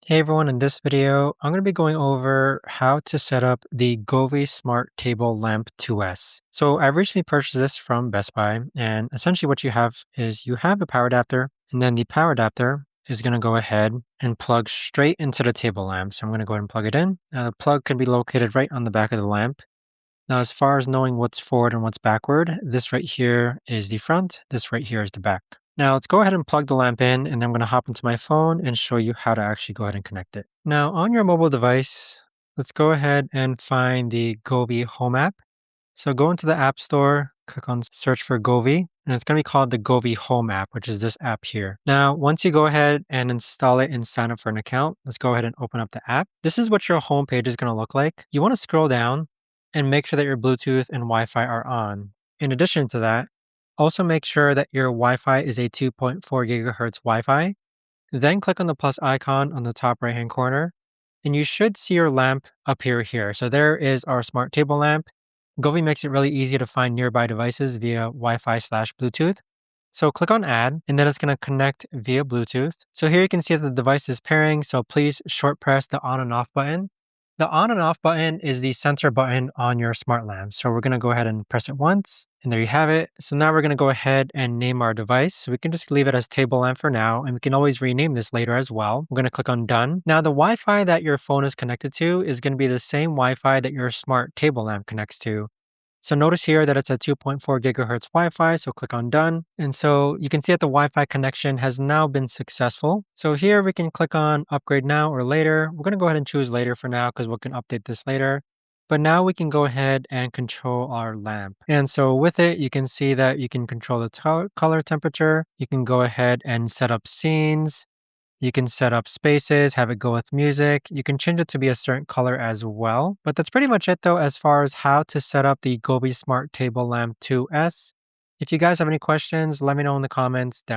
Hey everyone, in this video, I'm going to be going over how to set up the Govee Smart Table Lamp 2S. So I recently purchased this from Best Buy, and essentially what you have is you have a power adapter, and then the power adapter is going to go ahead and plug straight into the table lamp. So I'm going to go ahead and plug it in. Now the plug can be located right on the back of the lamp. Now as far as knowing what's forward and what's backward, this right here is the front, this right here is the back. Now let's go ahead and plug the lamp in, and then I'm going to hop into my phone and show you how to actually go ahead and connect it. Now on your mobile device, let's go ahead and find the Govee Home app. So go into the App Store, click on search for Govee, and it's going to be called the Govee Home app, which is this app here. Now, once you go ahead and install it and sign up for an account, let's go ahead and open up the app. This is what your home page is going to look like. You want to scroll down and make sure that your Bluetooth and Wi-Fi are on. In addition to that, also make sure that your Wi-Fi is a 2.4 gigahertz Wi-Fi. Then click on the plus icon on the top right-hand corner, and you should see your lamp appear here. So there is our smart table lamp. Govee makes it really easy to find nearby devices via Wi-Fi/Bluetooth. So click on add, and then it's going to connect via Bluetooth. So here you can see that the device is pairing, so please short press the on and off button. The on and off button is the center button on your smart lamp. So we're going to go ahead and press it once, and there you have it. So now we're going to go ahead and name our device. So we can just leave it as table lamp for now, and we can always rename this later as well. We're going to click on done. Now the Wi-Fi that your phone is connected to is going to be the same Wi-Fi that your smart table lamp connects to. So notice here that it's a 2.4 gigahertz Wi-Fi, so click on done. And so you can see that the Wi-Fi connection has now been successful. So here we can click on upgrade now or later. We're going to go ahead and choose later for now because we can update this later. But now we can go ahead and control our lamp. And so with it, you can see that you can control the color temperature. You can go ahead and set up scenes. You can set up spaces, have it go with music. You can change it to be a certain color as well. But that's pretty much it though, as far as how to set up the Govee Smart Table Lamp 2S. If you guys have any questions, let me know in the comments down